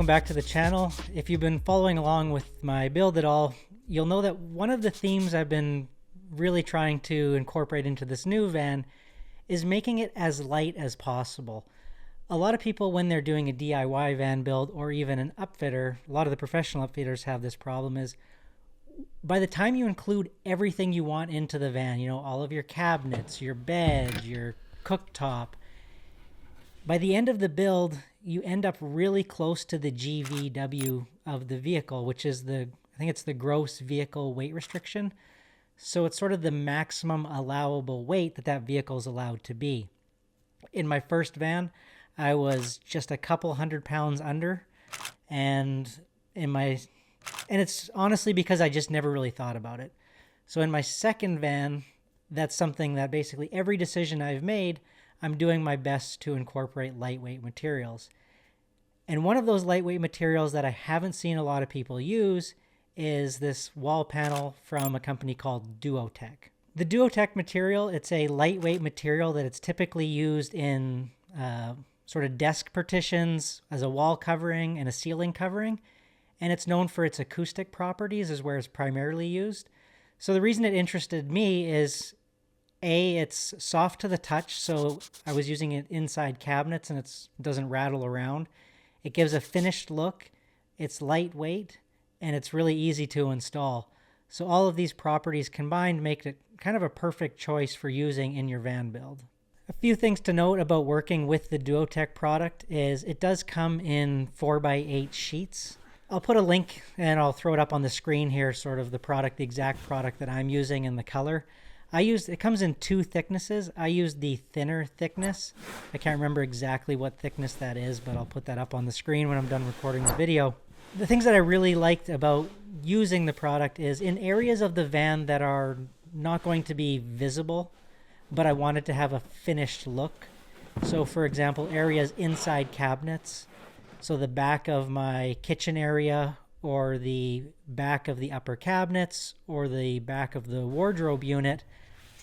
back to the channel. If you've been following along with my build at all, you'll know that one of the themes I've been really trying to incorporate into this new van is making it as light as possible. A lot of people, when they're doing a DIY van build or even an upfitter, a lot of the professional upfitters have this problem, is by the time you include everything you want into the van, all of your cabinets, your bed, your cooktop, by the end of the build, you end up really close to the GVW of the vehicle, which is I think it's the gross vehicle weight restriction. So it's sort of the maximum allowable weight that vehicle is allowed to be. In my first van, I was just a couple 100 pounds under, and it's honestly because I just never really thought about it. So in my second van, that's something that basically every decision I've made, I'm doing my best to incorporate lightweight materials. And one of those lightweight materials that I haven't seen a lot of people use is this wall panel from a company called Duotex. The Duotex material, it's a lightweight material that it's typically used in sort of desk partitions as a wall covering and a ceiling covering. And it's known for its acoustic properties, is where it's primarily used. So the reason it interested me is, A, it's soft to the touch, so I was using it inside cabinets and it doesn't rattle around. It gives a finished look, it's lightweight, and it's really easy to install. So all of these properties combined make it kind of a perfect choice for using in your van build. A few things to note about working with the Duotex product is it does come in 4x8 sheets. I'll put a link and I'll throw it up on the screen here, sort of the exact product that I'm using and the color. It comes in two thicknesses. I use the thinner thickness. I can't remember exactly what thickness that is, but I'll put that up on the screen when I'm done recording the video. The things that I really liked about using the product is in areas of the van that are not going to be visible, but I wanted to have a finished look. So for example, areas inside cabinets, so the back of my kitchen area or the back of the upper cabinets or the back of the wardrobe unit,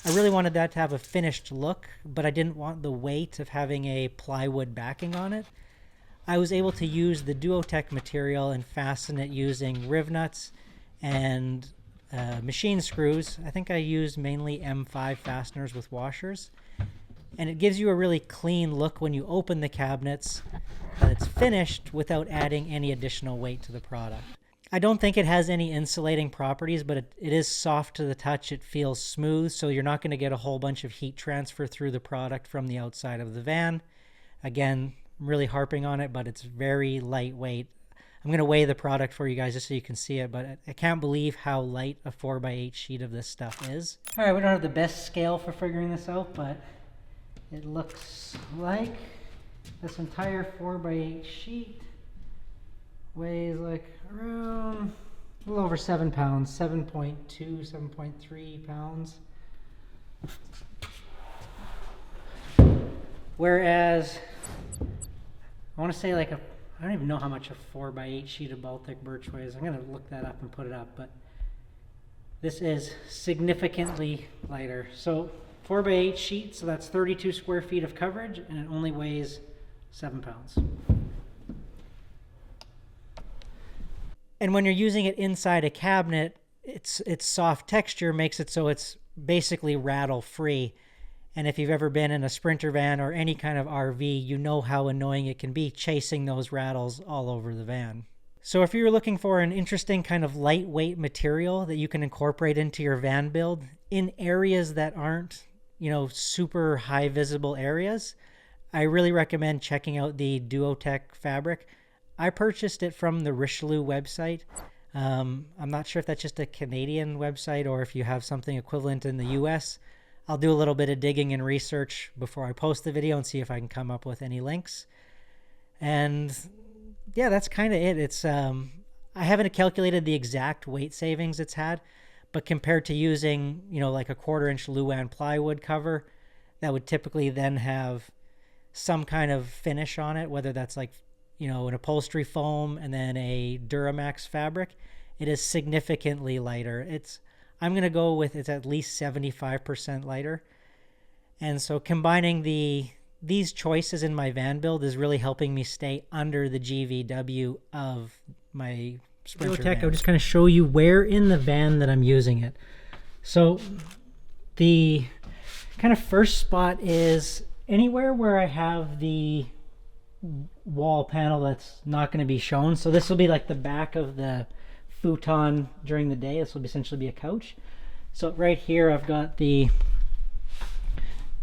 I really wanted that to have a finished look, but I didn't want the weight of having a plywood backing on it. I was able to use the Duotex material and fasten it using riv nuts and machine screws. I think I used mainly M5 fasteners with washers. And it gives you a really clean look when you open the cabinets that it's finished without adding any additional weight to the product. I don't think it has any insulating properties, but it is soft to the touch. It feels smooth, so you're not going to get a whole bunch of heat transfer through the product from the outside of the van. Again, I'm really harping on it, but it's very lightweight. I'm going to weigh the product for you guys just so you can see it, but I can't believe how light a 4x8 sheet of this stuff is. All right, we don't have the best scale for figuring this out, but it looks like this entire 4x8 sheet weighs like around a little over 7 pounds, 7.2, 7.3 pounds. Whereas, I want to say I don't even know how much a 4x8 sheet of Baltic birch weighs. I'm going to look that up and put it up, but this is significantly lighter. So 4x8 sheet, so that's 32 square feet of coverage, and it only weighs 7 pounds. And when you're using it inside a cabinet, its soft texture makes it so it's basically rattle free. And if you've ever been in a Sprinter van or any kind of RV, you know how annoying it can be chasing those rattles all over the van. So if you're looking for an interesting kind of lightweight material that you can incorporate into your van build in areas that aren't, super high visible areas, I really recommend checking out the Duotex fabric. I purchased it from the Richelieu website. I'm not sure if that's just a Canadian website or if you have something equivalent in the US. I'll do a little bit of digging and research before I post the video and see if I can come up with any links. And yeah, that's kind of it. It's I haven't calculated the exact weight savings it's had, but compared to using, like a 1/4-inch Luan plywood cover that would typically then have some kind of finish on it, whether that's an upholstery foam and then a Duramax fabric, it is significantly lighter. I'm going to go with it's at least 75% lighter. And so combining the these choices in my van build is really helping me stay under the GVW of my Sprinter van. I'll just kind of show you where in the van that I'm using it. So the kind of first spot is anywhere where I have the wall panel that's not going to be shown. So this will be like the back of the futon during the day. This will essentially be a couch. So right here I've got the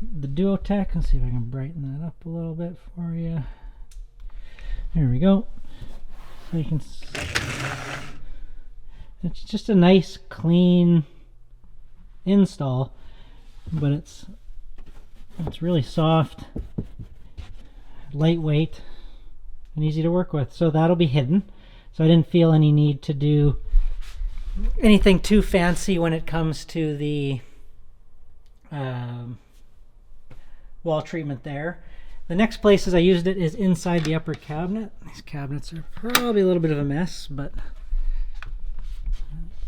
Duotex. Let's see if I can brighten that up a little bit for you. There we go. So you can, it's just a nice clean install, but it's really soft, lightweight, and easy to work with. So that'll be hidden. So I didn't feel any need to do anything too fancy when it comes to the wall treatment there. The next places I used it is inside the upper cabinet. These cabinets are probably a little bit of a mess, but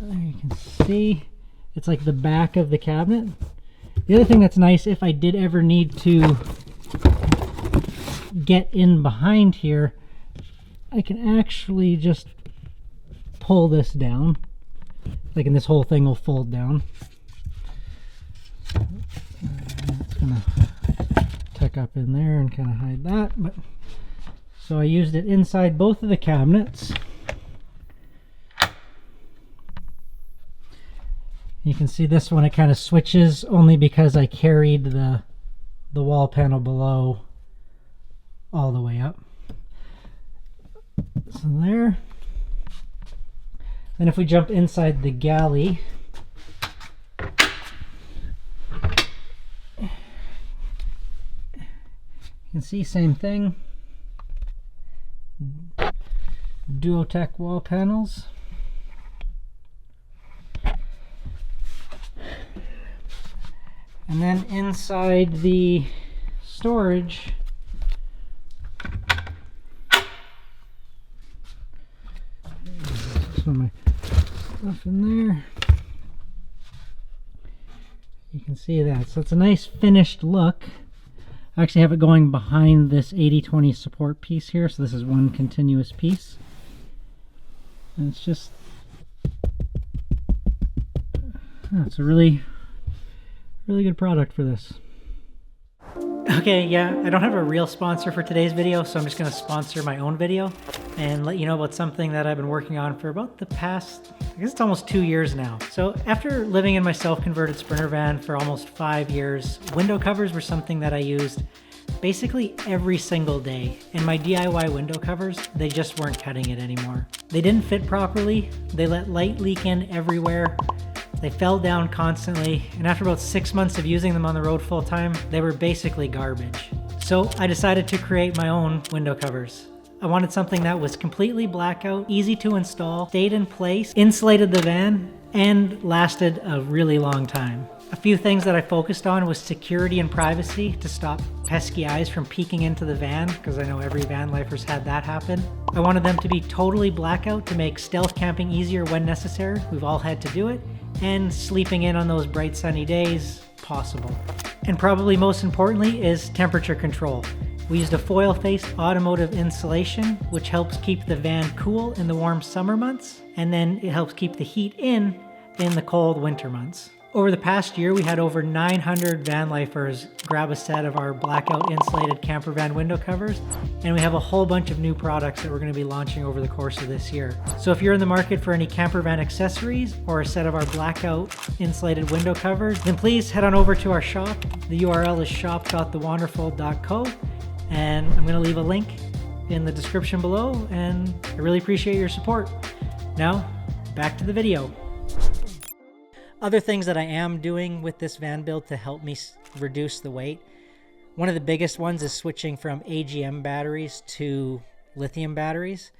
there you can see it's like the back of the cabinet. The other thing that's nice, if I did ever need to get in behind here, I can actually just pull this down, like, and this whole thing will fold down. It's gonna tuck up in there and kind of hide that. But so I used it inside both of the cabinets. You can see this one, it kind of switches only because I carried the wall panel below all the way up. So there. Then if we jump inside the galley, you can see same thing. Duotex wall panels. And then inside the storage, some of my stuff in there. You can see that. So it's a nice finished look. I actually have it going behind this 80/20 support piece here, so this is one continuous piece. And it's just, it's a really good product for this. Okay, yeah, I don't have a real sponsor for today's video, so I'm just going to sponsor my own video and let you know about something that I've been working on for about the past, I guess it's almost 2 years now. So after living in my self-converted Sprinter van for almost 5 years, window covers were something that I used basically every single day. And my DIY window covers, they just weren't cutting it anymore. They didn't fit properly, they let light leak in everywhere, they fell down constantly, and after about 6 months of using them on the road full time, they were basically garbage. So I decided to create my own window covers. I wanted something that was completely blackout, easy to install, stayed in place, insulated the van, and lasted a really long time. A few things that I focused on was security and privacy to stop pesky eyes from peeking into the van, because I know every van lifer's had that happen. I wanted them to be totally blackout to make stealth camping easier when necessary. We've all had to do it. And sleeping in on those bright sunny days possible. And probably most importantly is temperature control. We used a foil-faced automotive insulation, which helps keep the van cool in the warm summer months, and then it helps keep the heat in the cold winter months. Over the past year, we had over 900 van lifers grab a set of our blackout insulated camper van window covers, and we have a whole bunch of new products that we're going to be launching over the course of this year. So if you're in the market for any camper van accessories or a set of our blackout insulated window covers, then please head on over to our shop. The URL is shop.thewonderful.co, and I'm going to leave a link in the description below, and I really appreciate your support. Now, back to the video. Other things that I am doing with this van build to help me reduce the weight. One of the biggest ones is switching from AGM batteries to lithium batteries.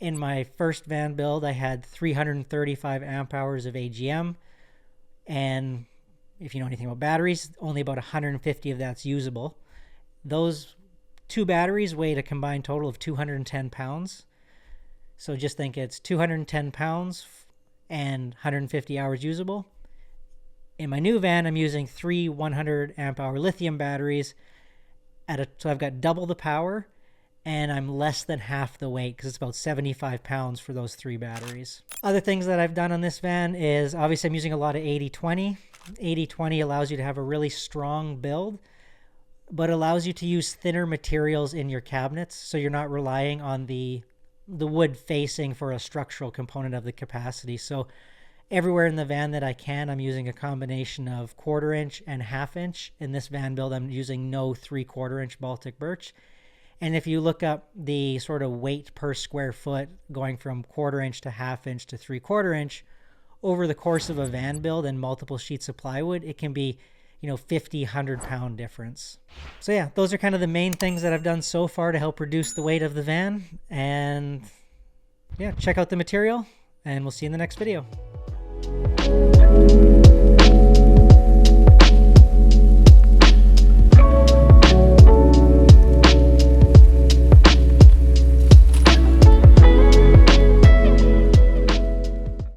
In my first van build, I had 335 amp hours of AGM. And if you know anything about batteries, only about 150 of that's usable. Those two batteries weighed a combined total of 210 pounds. So just think it's 210 pounds and 150 hours usable. In my new van, I'm using three 100 amp hour lithium batteries, so I've got double the power, and I'm less than half the weight because it's about 75 pounds for those 3 batteries. Other things that I've done on this van is obviously I'm using a lot of 80/20. 80/20 allows you to have a really strong build, but allows you to use thinner materials in your cabinets, so you're not relying on the wood facing for a structural component of the capacity. So everywhere in the van that I can, I'm using a combination of 1/4 inch and 1/2 inch. In this van build, I'm using no 3/4 inch Baltic birch. And if you look up the sort of weight per square foot going from 1/4 inch to 1/2 inch to 3/4 inch over the course of a van build and multiple sheets of plywood, it can be 50, 100 pound difference. So yeah, those are kind of the main things that I've done so far to help reduce the weight of the van. And yeah, check out the material, and we'll see you in the next video.